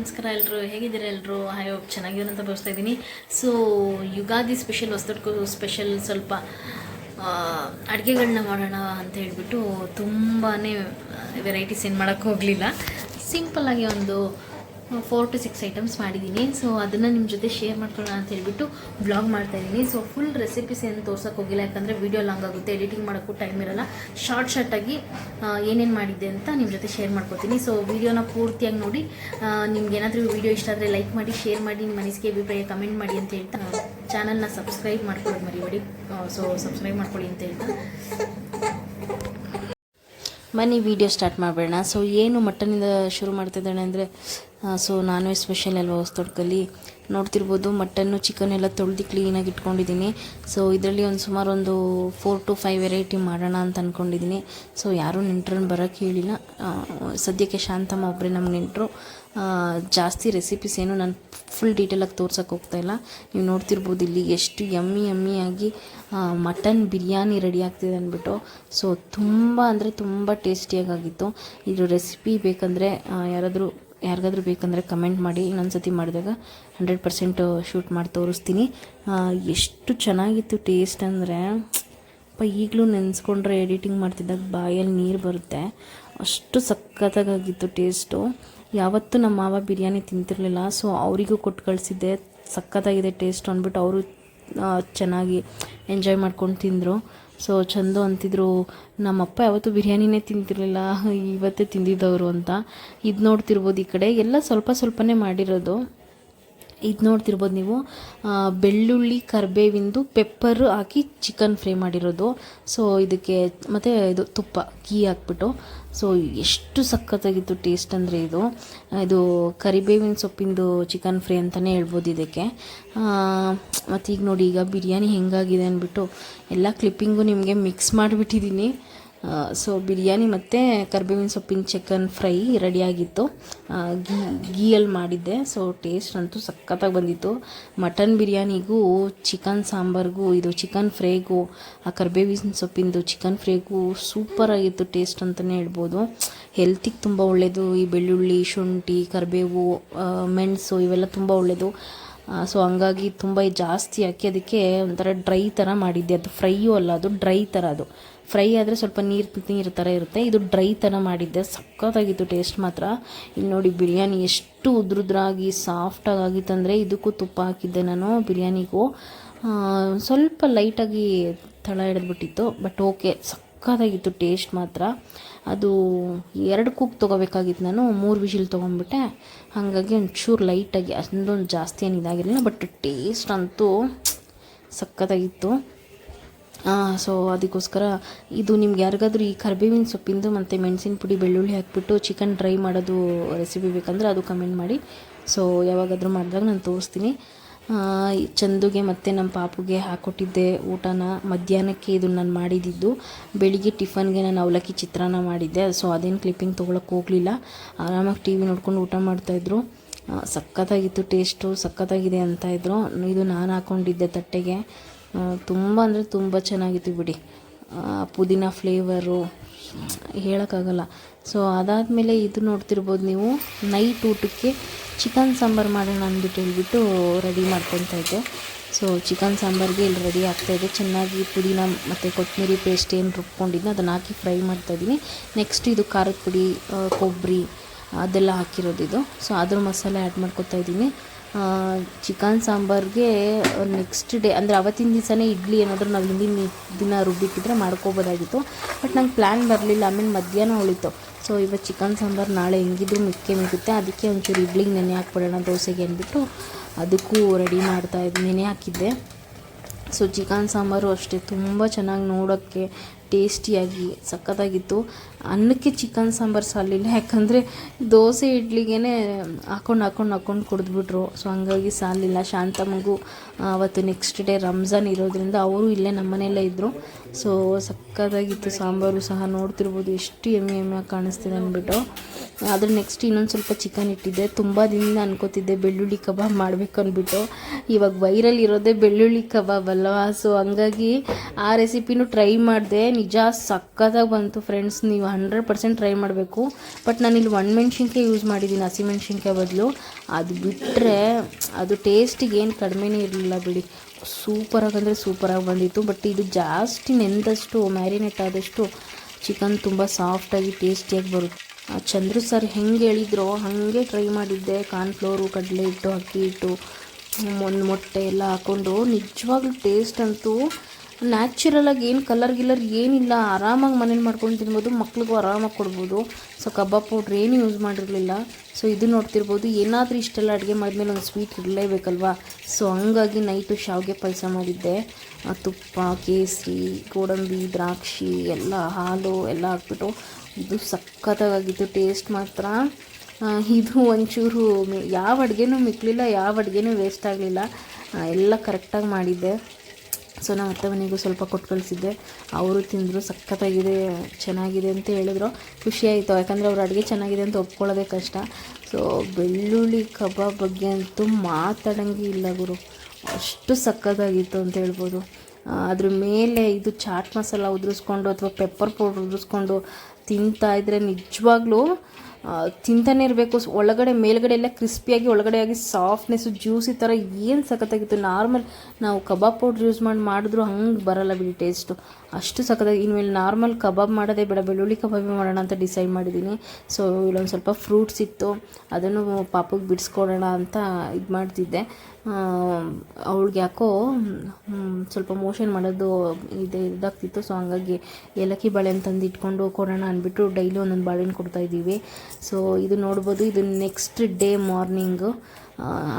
ನಮಸ್ಕಾರ ಎಲ್ಲರೂ ಹೇಗಿದ್ದೀರಾ ಎಲ್ಲರೂ ಐ ಹೋಪ್ ಚೆನ್ನಾಗಿರೋ ಅಂತ ಭಾವಿಸ್ತಾ ಇದ್ದೀನಿ. ಸೊ ಯುಗಾದಿ ಸ್ಪೆಷಲ್ ಹೊಸದಕ್ಕೂ ಸ್ಪೆಷಲ್ ಸ್ವಲ್ಪ ಅಡುಗೆಗಳನ್ನ ಮಾಡೋಣ ಅಂತ ಹೇಳ್ಬಿಟ್ಟು ತುಂಬಾ ವೆರೈಟೀಸ್ ಏನು ಮಾಡೋಕ್ಕೆ ಹೋಗಲಿಲ್ಲ. ಸಿಂಪಲ್ಲಾಗಿ ಒಂದು 4 to 6 ಐಟಮ್ಸ್ ಮಾಡಿದ್ದೀನಿ. ಸೊ ಅದನ್ನು ನಿಮ್ಮ ಜೊತೆ ಶೇರ್ ಮಾಡ್ಕೊಳ್ಳೋಣ ಅಂತ ಹೇಳ್ಬಿಟ್ಟು ಬ್ಲಾಗ್ ಮಾಡ್ತಾಯಿದ್ದೀನಿ. ಸೊ ಫುಲ್ ರೆಸಿಪೀಸ್ ಏನು ತೋರ್ಸೋಕೆ ಹೋಗಿಲ್ಲ, ಯಾಕಂದರೆ ವೀಡಿಯೋ ಲಾಂಗ್ ಆಗುತ್ತೆ, ಎಡಿಟಿಂಗ್ ಮಾಡೋಕ್ಕೂ ಟೈಮ್ ಇರೋಲ್ಲ. ಶಾರ್ಟಾಗಿ ಏನೇನು ಮಾಡಿದ್ದೆ ಅಂತ ನಿಮ್ಮ ಜೊತೆ ಶೇರ್ ಮಾಡ್ಕೊತೀನಿ. ಸೊ ವೀಡಿಯೋನ ಪೂರ್ತಿಯಾಗಿ ನೋಡಿ. ನಿಮ್ಗೆ ಏನಾದರೂ ವೀಡಿಯೋ ಇಷ್ಟ ಆದರೆ ಲೈಕ್ ಮಾಡಿ, ಶೇರ್ ಮಾಡಿ, ನಿಮ್ಮ ಅನಿಸಿಕೆ ಅಭಿಪ್ರಾಯ ಕಮೆಂಟ್ ಮಾಡಿ ಅಂತ ಹೇಳ್ತಾ ಚಾನಲ್ನ ಸಬ್ಸ್ಕ್ರೈಬ್ ಮಾಡ್ಕೊಳ್ಳೋದು ಮರಿಬೇಡಿ. ಸೊ ಸಬ್ಸ್ಕ್ರೈಬ್ ಮಾಡ್ಕೊಳ್ಳಿ ಅಂತ ಹೇಳ್ತಾ ಬನ್ನಿ ವಿಡಿಯೋ ಸ್ಟಾರ್ಟ್ ಮಾಡಬೇಡ. ಸೊ ಏನು ಮಟನಿಂದ ಶುರು ಮಾಡ್ತಿದ್ದಾನೆ ಅಂದರೆ, ಸೊ ನಾನ್ ವೆಜ್ ಸ್ಪೆಷಲ್ ಅಲ್ವಾ ಹೊಸದೊಡ್ಕಲ್ಲಿ ನೋಡ್ತಿರ್ಬೋದು. ಮಟನ್ನು ಚಿಕನ್ ಎಲ್ಲ ತೊಳೆದು ಕ್ಲೀನಾಗಿ ಇಟ್ಕೊಂಡಿದ್ದೀನಿ. ಸೊ ಇದರಲ್ಲಿ ಸುಮಾರು ಒಂದು 4 to 5 ವೆರೈಟಿ ಮಾಡೋಣ ಅಂತ ಅಂದ್ಕೊಂಡಿದ್ದೀನಿ. ಸೊ ಯಾರೂ ನೆಂಟ್ರನ್ನ ಬರೋಕ್ಕೆ ಹೇಳಿಲ್ಲ. ಸದ್ಯಕ್ಕೆ ಶಾಂತಮ್ಮ ಒಬ್ಬರೇ ನಮ್ಗೆ ನೆಂಟರು. ಜಾಸ್ತಿ ರೆಸಿಪೀಸ್ ಏನು ನಾನು ಫುಲ್ ಡೀಟೇಲಾಗಿ ತೋರ್ಸೋಕ್ಕೆ ಹೋಗ್ತಾಯಿಲ್ಲ. ನೀವು ನೋಡ್ತಿರ್ಬೋದು ಇಲ್ಲಿ ಎಷ್ಟು ಯಮ್ಮಿಯಾಗಿ ಮಟನ್ ಬಿರಿಯಾನಿ ರೆಡಿ ಆಗ್ತಿದೆ ಅಂದ್ಬಿಟ್ಟು. ಸೊ ತುಂಬ ಅಂದರೆ ತುಂಬ ಟೇಸ್ಟಿಯಾಗಿತ್ತು. ಇದು ರೆಸಿಪಿ ಬೇಕಂದರೆ ಯಾರಿಗಾದ್ರೂ ಬೇಕಂದರೆ ಕಮೆಂಟ್ ಮಾಡಿ. ಇನ್ನೊಂದು ಸತಿ ಮಾಡಿದಾಗ 100% ಶೂಟ್ ಮಾಡಿ ತೋರಿಸ್ತೀನಿ. ಎಷ್ಟು ಚೆನ್ನಾಗಿತ್ತು ಟೇಸ್ಟ್ ಅಂದರೆ ಈಗಲೂ ನೆನೆಸ್ಕೊಂಡ್ರೆ ಎಡಿಟಿಂಗ್ ಮಾಡ್ತಿದ್ದಾಗ ಬಾಯಲ್ಲಿ ನೀರು ಬರುತ್ತೆ, ಅಷ್ಟು ಸಖತ್ತಾಗಿತ್ತು ಟೇಸ್ಟು. ಯಾವತ್ತೂ ನಮ್ಮ ಮಾವ ಬಿರಿಯಾನಿ ತಿಂತಿರಲಿಲ್ಲ. ಸೊ ಅವರಿಗೂ ಕೊಟ್ಟು ಕಳಿಸಿದ್ದೆ, ಸಖತ್ತಾಗಿದೆ ಟೇಸ್ಟ್ ಅಂದ್ಬಿಟ್ಟು ಅವರು ಚೆನ್ನಾಗಿ ಎಂಜಾಯ್ ಮಾಡ್ಕೊಂಡು ತಿಂದರು. ಸೊ ಚಂದು ಅಂತಿದ್ರು, ನಮ್ಮಪ್ಪ ಯಾವತ್ತೂ ಬಿರಿಯಾನಿನೇ ತಿಂತಿರಲಿಲ್ಲ, ಇವತ್ತೇ ತಿಂದಿದ್ದವರು ಅಂತ. ಇದು ನೋಡ್ತಿರ್ಬೋದು, ಈ ಕಡೆ ಎಲ್ಲ ಸ್ವಲ್ಪನೇ ಮಾಡಿರೋದು. ಇದು ನೋಡ್ತಿರ್ಬೋದು ನೀವು, ಬೆಳ್ಳುಳ್ಳಿ ಕರಿಬೇವಿಂದು ಪೆಪ್ಪರು ಹಾಕಿ ಚಿಕನ್ ಫ್ರೈ ಮಾಡಿರೋದು. ಸೊ ಇದಕ್ಕೆ ಮತ್ತು ಇದು ತುಪ್ಪ ಗೀ ಹಾಕ್ಬಿಟ್ಟು. ಸೊ ಎಷ್ಟು ಸಖತ್ತಾಗಿತ್ತು ಟೇಸ್ಟ್ ಅಂದರೆ ಇದು ಕರಿಬೇವಿನ ಸೊಪ್ಪಿಂದು ಚಿಕನ್ ಫ್ರೈ ಅಂತಲೇ ಹೇಳ್ಬೋದು ಇದಕ್ಕೆ. ಮತ್ತು ಈಗ ನೋಡಿ, ಈಗ ಬಿರಿಯಾನಿ ಹೆಂಗಾಗಿದೆ ಅಂದ್ಬಿಟ್ಟು ಎಲ್ಲ ಕ್ಲಿಪ್ಪಿಂಗು ನಿಮಗೆ ಮಿಕ್ಸ್ ಮಾಡಿಬಿಟ್ಟಿದ್ದೀನಿ. ಸೊ ಬಿರಿಯಾನಿ ಮತ್ತು ಕರಿಬೇವಿನ ಸೊಪ್ಪಿನ ಚಿಕನ್ ಫ್ರೈ ರೆಡಿಯಾಗಿತ್ತು, ಗೀಯಲ್ಲಿ ಮಾಡಿದ್ದೆ. ಸೊ ಟೇಸ್ಟ್ ಅಂತೂ ಸಖತ್ತಾಗಿ ಬಂದಿತ್ತು. ಮಟನ್ ಬಿರಿಯಾನಿಗೂ ಚಿಕನ್ ಸಾಂಬಾರ್ಗೂ ಇದು ಚಿಕನ್ ಫ್ರೈಗೂ ಆ ಕರಿಬೇವಿನ ಸೊಪ್ಪಿಂದು ಚಿಕನ್ ಫ್ರೈಗೂ ಸೂಪರಾಗಿತ್ತು ಟೇಸ್ಟ್ ಅಂತಲೇ ಹೇಳ್ಬೋದು. ಹೆಲ್ತಿಗೆ ತುಂಬ ಒಳ್ಳೆಯದು ಈ ಬೆಳ್ಳುಳ್ಳಿ, ಶುಂಠಿ, ಕರಿಬೇವು, ಮೆಣಸು ಇವೆಲ್ಲ ತುಂಬ ಒಳ್ಳೆಯದು. ಸೊ ಹಂಗಾಗಿ ತುಂಬ ಜಾಸ್ತಿ ಹಾಕಿ ಅದಕ್ಕೆ ಒಂಥರ ಡ್ರೈ ಥರ ಮಾಡಿದ್ದೆ. ಅದು ಫ್ರೈಯೂ ಅಲ್ಲ, ಅದು ಡ್ರೈ ಥರ. ಅದು ಫ್ರೈ ಆದರೆ ಸ್ವಲ್ಪ ನೀರು ಥರ ಇರುತ್ತೆ, ಇದು ಡ್ರೈ ಥರ ಮಾಡಿದ್ದೆ. ಸಖತ್ತಾಗಿತ್ತು ಟೇಸ್ಟ್ ಮಾತ್ರ. ಇಲ್ಲಿ ನೋಡಿ ಬಿರಿಯಾನಿ ಎಷ್ಟು ಉದ್ರುದ್ರಾಗಿ ಸಾಫ್ಟಾಗಿತ್ತಂದರೆ, ಇದಕ್ಕೂ ತುಪ್ಪ ಹಾಕಿದ್ದೆ ನಾನು ಬಿರಿಯಾನಿಗೂ. ಸ್ವಲ್ಪ ಲೈಟಾಗಿ ತಳ ಹಿಡಿದ್ಬಿಟ್ಟಿತ್ತು, ಬಟ್ ಓಕೆ ಸಖತ್ತಾಗಿತ್ತು ಟೇಸ್ಟ್ ಮಾತ್ರ. ಅದು 2 ಕೂಗ್ ತೊಗೋಬೇಕಾಗಿತ್ತು, ನಾನು 3 ವಿಷಿಲ್ ತೊಗೊಂಡ್ಬಿಟ್ಟೆ. ಹಾಗಾಗಿ ಒಂಚೂರು ಲೈಟಾಗಿ, ಅಷ್ಟೊಂದು ಜಾಸ್ತಿ ಏನು ಇದಾಗಿರಲಿಲ್ಲ, ಬಟ್ ಟೇಸ್ಟ್ ಅಂತೂ ಸಖತ್ತಾಗಿತ್ತು. ಸೊ ಅದಕ್ಕೋಸ್ಕರ ಇದು ನಿಮ್ಗೆ ಯಾರಿಗಾದ್ರೂ ಈ ಕರಿಬೇವಿನ ಸೊಪ್ಪಿಂದು ಮತ್ತು ಮೆಣಸಿನ ಪುಡಿ, ಬೆಳ್ಳುಳ್ಳಿ ಹಾಕ್ಬಿಟ್ಟು ಚಿಕನ್ ಡ್ರೈ ಮಾಡೋದು ರೆಸಿಪಿ ಬೇಕಂದರೆ ಅದು ಕಮೆಂಟ್ ಮಾಡಿ. ಸೊ ಯಾವಾಗಾದರೂ ಮಾಡಿದಾಗ ನಾನು ತೋರಿಸ್ತೀನಿ. ಚಂದುಗೆ ಮತ್ತು ನಮ್ಮ ಪಾಪುಗೆ ಹಾಕ್ಕೊಟ್ಟಿದ್ದೆ ಊಟನ. ಮಧ್ಯಾಹ್ನಕ್ಕೆ ಇದು ನಾನು ಮಾಡಿದ್ದು. ಬೆಳಿಗ್ಗೆ ಟಿಫನ್ಗೆ ನಾನು ಅವಲಕ್ಕಿ ಚಿತ್ರಾನ್ನ ಮಾಡಿದ್ದೆ. ಸೊ ಅದೇನು ಕ್ಲಿಪ್ಪಿಂಗ್ ತೊಗೊಳಕ್ಕೆ ಹೋಗಲಿಲ್ಲ, ಆರಾಮಾಗಿ TV ನೋಡ್ಕೊಂಡು ಊಟ ಮಾಡ್ತಾಯಿದ್ರು. ಸಖತ್ತಾಗಿತ್ತು ಟೇಸ್ಟು, ಸಖತ್ತಾಗಿದೆ ಅಂತಾಯಿದ್ರು. ಇದು ನಾನು ಹಾಕ್ಕೊಂಡಿದ್ದೆ ತಟ್ಟೆಗೆ. ತುಂಬ ಅಂದರೆ ತುಂಬ ಚೆನ್ನಾಗಿತ್ತು ಬಿಡಿ. ಪುದೀನ ಫ್ಲೇವರು ಹೇಳೋಕ್ಕಾಗಲ್ಲ. ಸೊ ಅದಾದಮೇಲೆ ಇದು ನೋಡ್ತಿರ್ಬೋದು ನೀವು, ನೈಟ್ ಊಟಕ್ಕೆ ಚಿಕನ್ ಸಾಂಬಾರು ಮಾಡೋಣ ಅಂದ್ಬಿಟ್ಟು ಹೇಳ್ಬಿಟ್ಟು ರೆಡಿ ಮಾಡ್ಕೊತಾ ಇದ್ದೆ. ಸೊ ಚಿಕನ್ ಸಾಂಬಾರಿಗೆ ಇಲ್ಲಿ ರೆಡಿ ಆಗ್ತಾಯಿದೆ. ಚೆನ್ನಾಗಿ ಪುದೀನ ಮತ್ತು ಕೊತ್ತಂಬರಿ ಪೇಸ್ಟ್ ಏನು ರುಬ್ಕೊಂಡಿದ್ದೆ ಅದನ್ನು ಹಾಕಿ ಫ್ರೈ ಮಾಡ್ತಾಯಿದ್ದೀನಿ. ನೆಕ್ಸ್ಟ್ ಇದು ಖಾರದ ಪುಡಿ, ಕೊಬ್ಬರಿ ಅದೆಲ್ಲ ಹಾಕಿರೋದು ಇದು. ಸೊ ಅದ್ರ ಮಸಾಲೆ ಆ್ಯಡ್ ಮಾಡ್ಕೊತಾ ಇದ್ದೀನಿ. ಚಿಕನ್ ಸಾಂಬಾರಿಗೆ ನೆಕ್ಸ್ಟ್ ಡೇ ಅಂದರೆ ಅವತ್ತಿನ ದಿವಸನೇ ಇಡ್ಲಿ ಏನಾದರೂ ನಾವು ಹಿಂದಿನ ದಿನ ರುಬ್ಬಿಟ್ಟಿದ್ರೆ ಮಾಡ್ಕೋಬೋದಾಗಿತ್ತು, ಬಟ್ ನಂಗೆ ಪ್ಲ್ಯಾನ್ ಬರಲಿಲ್ಲ. ಆಮೇಲೆ ಮಧ್ಯಾಹ್ನ ಉಳಿತು. ಸೊ ಇವತ್ತು ಚಿಕನ್ ಸಾಂಬಾರು ನಾಳೆ ಹೆಂಗಿದ್ರು ಮಿಗುತ್ತೆ, ಅದಕ್ಕೆ ಒಂಚೂರು ಇಡ್ಲಿಗೆ ನೆನೆ ಹಾಕ್ಬಿಡೋಣ ದೋಸೆಗೆ ಅಂದ್ಬಿಟ್ಟು ಅದಕ್ಕೂ ರೆಡಿ ನೆನೆ ಹಾಕಿದ್ದೆ. ಸೊ ಚಿಕನ್ ಸಾಂಬಾರು ಅಷ್ಟೇ ತುಂಬ ಚೆನ್ನಾಗಿ ನೋಡೋಕ್ಕೆ ಟೇಸ್ಟಿಯಾಗಿ ಸಖತ್ತಾಗಿತ್ತು. ಅನ್ನಕ್ಕೆ ಚಿಕನ್ ಸಾಂಬಾರು ಸಾಲಿಲ್ಲ, ಯಾಕಂದರೆ ದೋಸೆ ಇಡ್ಲಿಗೆ ಹಾಕ್ಕೊಂಡು ಕುಡಿದ್ಬಿಟ್ರು. ಸೊ ಹಂಗಾಗಿ ಸಾಲಿಲ್ಲ. ಶಾಂತಮ್ಮಗೂ ಅವತ್ತು ನೆಕ್ಸ್ಟ್ ಡೇ ರಂಜಾನ್ ಇರೋದ್ರಿಂದ ಅವರು ಇಲ್ಲೇ ನಮ್ಮನೆಯಲ್ಲೇ ಇದ್ದರು. ಸೊ ಸಖತ್ತಾಗಿತ್ತು ಸಾಂಬಾರು ಸಹ. ನೋಡ್ತಿರ್ಬೋದು ಎಷ್ಟು ಎಮ್ಮೆಯಾಗಿ ಕಾಣಿಸ್ತಿದೆ ಅಂದ್ಬಿಟ್ಟು. ಅದ್ರ ನೆಕ್ಸ್ಟ್ ಇನ್ನೊಂದು ಸ್ವಲ್ಪ ಚಿಕನ್ ಇಟ್ಟಿದ್ದೆ. ತುಂಬ ದಿನದಿಂದ ಅನ್ಕೋತಿದ್ದೆ ಬೆಳ್ಳುಳ್ಳಿ ಕಬಾಬ್ ಮಾಡಬೇಕು ಅಂದ್ಬಿಟ್ಟು. ಇವಾಗ ವೈರಲ್ ಇರೋದೇ ಬೆಳ್ಳುಳ್ಳಿ ಕಬಾಬ್ ಅಲ್ವಾ. ಸೊ ಹಂಗಾಗಿ ಆ ರೆಸಿಪಿನೂ ಟ್ರೈ ಮಾಡಿದೆ. ನಿಜ ಸಖತ್ತಾಗಿ ಬಂತು ಫ್ರೆಂಡ್ಸ್, ನೀವು 100% ಟ್ರೈ ಮಾಡಬೇಕು. ಬಟ್ ನಾನಿಲ್ಲಿ ಒಣಮೆಣ್ಸಿನ್ಕಾಯಿ ಯೂಸ್ ಮಾಡಿದ್ದೀನಿ ಹಸಿಮೆಣ್ಸಿನ್ಕಾಯಿ ಬದಲು. ಅದು ಬಿಟ್ಟರೆ ಅದು ಟೇಸ್ಟಿಗೆ ಏನು ಕಡಿಮೆನೇ ಇರಲಿಲ್ಲ ಬಿಡಿ, ಸೂಪರಾಗಿ ಅಂದರೆ ಸೂಪರಾಗಿ ಬಂದಿತ್ತು. ಬಟ್ ಇದು ಜಾಸ್ತಿ ನೆಂದಷ್ಟು ಮ್ಯಾರಿನೇಟ್ ಆದಷ್ಟು ಚಿಕನ್ ತುಂಬ ಸಾಫ್ಟಾಗಿ ಟೇಸ್ಟಿಯಾಗಿ ಬರುತ್ತೆ. ಚಂದ್ರು ಸರ್ ಹೆಂಗೆ ಹೇಳಿದ್ರೋ ಹಾಗೆ ಟ್ರೈ ಮಾಡಿದ್ದೆ. ಕಾರ್ನ್ಫ್ಲೋರು, ಕಡಲೆ ಹಿಟ್ಟು, ಅಕ್ಕಿ ಹಿಟ್ಟು, ಒಂದು ಮೊಟ್ಟೆ ಎಲ್ಲ ಹಾಕ್ಕೊಂಡು ನಿಜವಾಗ್ಲೂ ಟೇಸ್ಟ್ ಅಂತೂ ನ್ಯಾಚುರಲಾಗಿ ಏನು ಕಲರ್ ಏನಿಲ್ಲ, ಆರಾಮಾಗಿ ಮನೇಲಿ ಮಾಡ್ಕೊಂಡು ತಿನ್ಬೋದು, ಮಕ್ಳಿಗೂ ಆರಾಮಾಗಿ ಕೊಡ್ಬೋದು. ಸೊ ಕಬಾಬ್ ಪೌಡ್ರ್ ಏನು ಯೂಸ್ ಮಾಡಿರಲಿಲ್ಲ. ಸೊ ಇದು ನೋಡ್ತಿರ್ಬೋದು. ಏನಾದರೂ ಇಷ್ಟೆಲ್ಲ ಅಡುಗೆ ಮಾಡಿದ್ಮೇಲೆ ಒಂದು ಸ್ವೀಟ್ ಇರಲೇಬೇಕಲ್ವಾ. ಸೊ ಹಂಗಾಗಿ ನೈಟು ಶಾವಿಗೆ ಪಾಯಸ ಮಾಡಿದ್ದೆ. ತುಪ್ಪ, ಕೇಸರಿ, ಗೋಡಂಬಿ, ದ್ರಾಕ್ಷಿ ಎಲ್ಲ, ಹಾಲು ಎಲ್ಲ ಹಾಕ್ಬಿಟ್ಟು ಇದು ಸಖತ್ತಾಗಿತ್ತು ಟೇಸ್ಟ್ ಮಾತ್ರ. ಇದು ಒಂಚೂರು ಯಾವ ಅಡುಗೆನೂ ಮಿಕ್ಕಲಿಲ್ಲ, ಯಾವ ಅಡುಗೆನೂ ವೇಸ್ಟ್ ಆಗಲಿಲ್ಲ, ಎಲ್ಲ ಕರೆಕ್ಟಾಗಿ ಮಾಡಿದ್ದೆ. ಸೊ ನಮ್ಮ ಅತ್ತೆ ಮನೆಗೂ ಸ್ವಲ್ಪ ಕೊಟ್ಟು ಕಳಿಸಿದ್ದೆ, ಅವರು ತಿಂದರು. ಸಖತ್ತಾಗಿದೆ, ಚೆನ್ನಾಗಿದೆ ಅಂತ ಹೇಳಿದ್ರು. ಖುಷಿಯಾಯಿತು, ಯಾಕಂದರೆ ಅವ್ರ ಅಡುಗೆ ಚೆನ್ನಾಗಿದೆ ಅಂತ ಒಪ್ಕೊಳ್ಳೋದೇ ಕಷ್ಟ. ಸೊ ಬೆಳ್ಳುಳ್ಳಿ ಕಬಾಬ್ ಬಗ್ಗೆ ಅಂತೂ ಮಾತಾಡೋಂಗೆ ಇಲ್ಲ ಗುರು, ಅಷ್ಟು ಸಖತ್ತಾಗಿತ್ತು ಅಂತ ಹೇಳ್ಬೋದು. ಅದ್ರ ಮೇಲೆ ಇದು ಚಾಟ್ ಮಸಾಲ ಉದುರಿಸ್ಕೊಂಡು ಅಥವಾ ಪೆಪ್ಪರ್ ಪೌಡ್ರ್ ಉದುರಿಸ್ಕೊಂಡು ತಿಂತಾಯಿದ್ರೆ ನಿಜವಾಗ್ಲೂ ತಿಂತಾನೆ ಇರಬೇಕು. ಒಳಗಡೆ ಮೇಲ್ಗಡೆ ಎಲ್ಲ ಕ್ರಿಸ್ಪಿಯಾಗಿ, ಒಳಗಡೆ ಆಗಿ ಸಾಫ್ಟ್ನೆಸ್ಸು, ಜ್ಯೂಸಿ ಥರ ಏನು ಸಖತ್ತಾಗಿತ್ತು. ನಾರ್ಮಲ್ ನಾವು ಕಬಾಬ್ ಪೌಡ್ರ್ ಯೂಸ್ ಮಾಡಿದ್ರು ಹಂಗೆ ಬರೋಲ್ಲ ಬಿಡಿ ಟೇಸ್ಟು, ಅಷ್ಟು ಸಖತ್ತಾಗಿ. ಇನ್ಮೇಲೆ ನಾರ್ಮಲ್ ಕಬಾಬ್ ಮಾಡೋದೇ ಬೇಡ, ಬೆಳ್ಳುಳ್ಳಿ ಕಬಾಬೇ ಮಾಡೋಣ ಅಂತ ಡಿಸೈಡ್ ಮಾಡಿದ್ದೀನಿ. ಸೊ ಇಲ್ಲೊಂದು ಸ್ವಲ್ಪ ಫ್ರೂಟ್ಸ್ ಇತ್ತು, ಅದನ್ನು ಪಾಪಗೆ ಬಿಡಿಸ್ಕೊಡೋಣ ಅಂತ ಇದು ಮಾಡ್ತಿದ್ದೆ. ಅವಳಿಗೆ ಯಾಕೋ ಸ್ವಲ್ಪ ಮೋಷನ್ ಮಾಡೋದು ಇದಾಗ್ತಿತ್ತು. ಸೊ ಹಂಗಾಗಿ ಏಲಕ್ಕಿ ಬಾಳೆಹಣ್ಣು ತಂದು ಇಟ್ಕೊಂಡು ಕೊಡೋಣ ಅಂದ್ಬಿಟ್ಟು ಡೈಲಿ ಒಂದೊಂದು ಬಾಳೆಹಣ್ಣು ಕೊಡ್ತಾಯಿದ್ದೀವಿ. ಸೊ ಇದು ನೋಡ್ಬೋದು, ಇದು ನೆಕ್ಸ್ಟ್ ಡೇ ಮಾರ್ನಿಂಗು.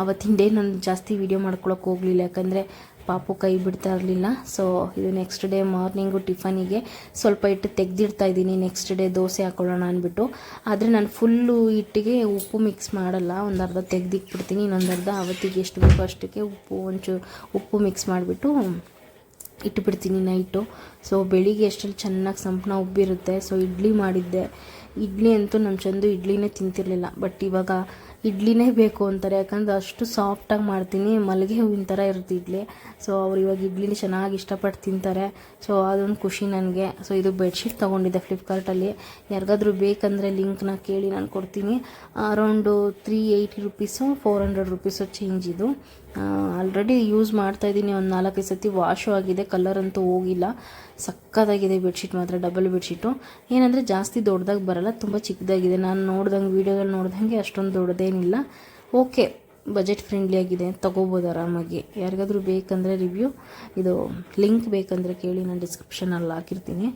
ಆವತ್ತಿನ ಡೇ ನಾನು ಜಾಸ್ತಿ ವೀಡಿಯೋ ಮಾಡ್ಕೊಳಕ್ಕೆ ಹೋಗಲಿಲ್ಲ, ಯಾಕಂದರೆ ಪಾಪು ಕೈ ಬಿಡ್ತಾ ಇರಲಿಲ್ಲ. ಸೊ ಇದು ನೆಕ್ಸ್ಟ್ ಡೇ ಮಾರ್ನಿಂಗು ಟಿಫನಿಗೆ ಸ್ವಲ್ಪ ಹಿಟ್ಟು ತೆಗೆದಿಡ್ತಾ ಇದ್ದೀನಿ, ನೆಕ್ಸ್ಟ್ ಡೇ ದೋಸೆ ಹಾಕೊಳ್ಳೋಣ ಅಂದ್ಬಿಟ್ಟು. ಆದರೆ ನಾನು ಫುಲ್ಲು ಹಿಟ್ಟಿಗೆ ಉಪ್ಪು ಮಿಕ್ಸ್ ಮಾಡಲ್ಲ, ಒಂದು ಅರ್ಧ ತೆಗೆದಿಕ್ಬಿಡ್ತೀನಿ, ಇನ್ನೊಂದು ಅರ್ಧ ಅವತ್ತಿಗೆ ಎಷ್ಟು ಬೇಕೋ ಅಷ್ಟಕ್ಕೆ ಉಪ್ಪು ಮಿಕ್ಸ್ ಮಾಡಿಬಿಟ್ಟು ಇಟ್ಟುಬಿಡ್ತೀನಿ ನೈಟು. ಸೊ ಬೆಳಿಗ್ಗೆ ಎಷ್ಟರಲ್ಲಿ ಚೆನ್ನಾಗಿ ಸಂಪಣ ಉಬ್ಬಿರುತ್ತೆ. ಸೊ ಇಡ್ಲಿ ಮಾಡಿದ್ದೆ. ಇಡ್ಲಿ ಅಂತೂ ನಮ್ಮ ಚಂದು ಇಡ್ಲಿನೇ ತಿಂತಿರಲಿಲ್ಲ, ಬಟ್ ಇವಾಗ ಇಡ್ಲಿನೇ ಬೇಕು ಅಂತಾರೆ, ಯಾಕಂದರೆ ಅಷ್ಟು ಸಾಫ್ಟಾಗಿ ಮಾಡ್ತೀನಿ, ಮಲ್ಲಿಗೆ ಹೂವಿನ ಥರ ಇರುತ್ತೆ ಇಡ್ಲಿ. ಸೊ ಅವ್ರು ಇವಾಗ ಇಡ್ಲಿನ ಚೆನ್ನಾಗಿ ಇಷ್ಟಪಟ್ಟು ತಿಂತಾರೆ. ಸೊ ಅದೊಂದು ಖುಷಿ ನನಗೆ. ಸೊ ಇದು ಬೆಡ್ಶೀಟ್ ತೊಗೊಂಡಿದ್ದೆ ಫ್ಲಿಪ್ಕಾರ್ಟಲ್ಲಿ, ಯಾರಿಗಾದ್ರೂ ಬೇಕಂದರೆ ಲಿಂಕ್ನ ಕೇಳಿ ನಾನು ಕೊಡ್ತೀನಿ. ಅರೌಂಡು 380 ರುಪೀಸು, 400 ರುಪೀಸು ಚೇಂಜ್ ಇದು. ಆಲ್ರೆಡಿ ಯೂಸ್ ಮಾಡ್ತಾಯಿದ್ದೀನಿ, ಒಂದು 4-5 ಸತಿ ವಾಶು ಆಗಿದೆ, ಕಲರ್ ಅಂತೂ ಹೋಗಿಲ್ಲ. ಸಕ್ಕತ್ತಾಗಿದೆ ಬೆಡ್ಶೀಟ್ ಮಾತ್ರ, ಡಬಲ್ ಬೆಡ್ಶೀಟು. ಏನಂದರೆ ಜಾಸ್ತಿ ದೊಡ್ಡದಾಗಿ ಬರೋಲ್ಲ, ತುಂಬ ಚಿಕ್ಕದಾಗಿದೆ. ನಾನು ನೋಡ್ದಂಗೆ ವೀಡಿಯೋದಲ್ಲಿ ನೋಡ್ದಂಗೆ ಅಷ್ಟೊಂದು ದೊಡ್ಡದೇನಿಲ್ಲ. ಓಕೆ, ಬಜೆಟ್ ಫ್ರೆಂಡ್ಲಿ ಆಗಿದೆ, ತೊಗೋಬೋದು ಆರಾಮಾಗಿ. ಯಾರಿಗಾದ್ರೂ ಬೇಕಂದರೆ ರಿವ್ಯೂ ಇದು ಲಿಂಕ್ ಬೇಕಂದರೆ ಕೇಳಿ, ನಾನು ಡಿಸ್ಕ್ರಿಪ್ಷನಲ್ಲಿ ಹಾಕಿರ್ತೀನಿ.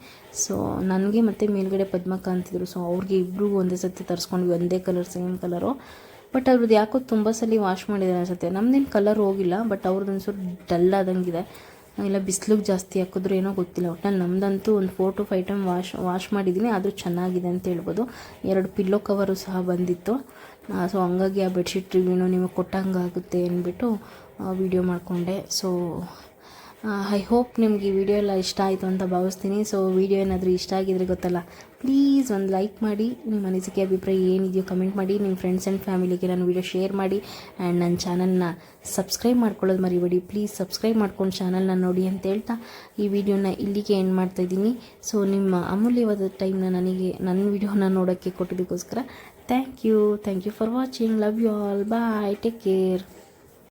ಸೊ ನನಗೆ ಮತ್ತು ಮೇಲ್ಗಡೆ ಪದ್ಮಕ್ಕ ಅಂತಿದ್ರು. ಸೊ ಅವ್ರಿಗೆ ಇಬ್ಬರಿಗೂ ಒಂದೇ ಸತಿ ತರಿಸ್ಕೊಂಡ್ವಿ, ಒಂದೇ ಕಲರ್, ಸೇಮ್ ಕಲರು. ಬಟ್ ಅವ್ರದ್ದು ಯಾಕೋ ತುಂಬ ಸಲ ವಾಶ್ ಮಾಡಿದ್ದಾರೆ ಅನಿಸುತ್ತೆ. ನಮ್ಮದೇನು ಕಲರ್ ಹೋಗಿಲ್ಲ, ಬಟ್ ಅವ್ರದ್ದು ಒಂಚೂರು ಡಲ್ ಆದಂಗಿದೆ, ಇಲ್ಲ ಬಿಸಿಲಿಗೆ ಜಾಸ್ತಿ ಹಾಕಿದ್ರು ಏನೋ ಗೊತ್ತಿಲ್ಲ. ಒಟ್ಟಿನಲ್ಲಿ ನಮ್ಮದಂತೂ ಒಂದು 4 to 5 ಟೈಮ್ ವಾಶ್ ಮಾಡಿದ್ದೀನಿ, ಆದರೂ ಚೆನ್ನಾಗಿದೆ ಅಂತ ಹೇಳ್ಬೋದು. 2 ಪಿಲ್ಲೋ ಕವರು ಸಹ ಬಂದಿತ್ತು. ಸೊ ಹಂಗಾಗಿ ಆ ಬೆಡ್ಶೀಟ್ ರಿವ್ಯೂನು ನಿಮಗೆ ಕೊಟ್ಟಂಗಾಗುತ್ತೆ ಅಂದ್ಬಿಟ್ಟು ವಿಡಿಯೋ ಮಾಡಿಕೊಂಡೆ. ಸೊ ಐ ಹೋಪ್ ನಿಮ್ಗೆ ಈ ವಿಡಿಯೋ ಎಲ್ಲ ಇಷ್ಟ ಆಯಿತು ಅಂತ ಭಾವಿಸ್ತೀನಿ. ಸೊ ವಿಡಿಯೋ ಏನಾದರೂ ಇಷ್ಟ ಆಗಿದ್ರೆ ಗೊತ್ತಲ್ಲ, ಪ್ಲೀಸ್ ಒಂದು ಲೈಕ್ ಮಾಡಿ, ನಿಮ್ಮ ಅನಿಸಿಕೆ ಅಭಿಪ್ರಾಯ ಏನಿದೆಯೋ ಕಮೆಂಟ್ ಮಾಡಿ, ನಿಮ್ಮ ಫ್ರೆಂಡ್ಸ್ ಆ್ಯಂಡ್ ಫ್ಯಾಮಿಲಿಗೆ ನನ್ನ ವಿಡಿಯೋ ಶೇರ್ ಮಾಡಿ. ಆ್ಯಂಡ್ ನನ್ನ ಚಾನಲ್ನ ಸಬ್ಸ್ಕ್ರೈಬ್ ಮಾಡ್ಕೊಳ್ಳೋದು ಮರಿಬೇಡಿ, ಪ್ಲೀಸ್ ಸಬ್ಸ್ಕ್ರೈಬ್ ಮಾಡ್ಕೊಂಡು ಚಾನಲ್ನ ನೋಡಿ ಅಂತ ಹೇಳ್ತಾ ಈ ವಿಡಿಯೋನ ಇಲ್ಲಿಗೆ ಎಂಡ್ ಮಾಡ್ತಾಯಿದ್ದೀನಿ. ಸೊ ನಿಮ್ಮ ಅಮೂಲ್ಯವಾದ ಟೈಮ್ನ ನನಗೆ ನನ್ನ ವಿಡಿಯೋನ ನೋಡೋಕ್ಕೆ ಕೊಟ್ಟಿದ್ದಕ್ಕೋಸ್ಕರ thank you for watching. Love you all, bye, take care.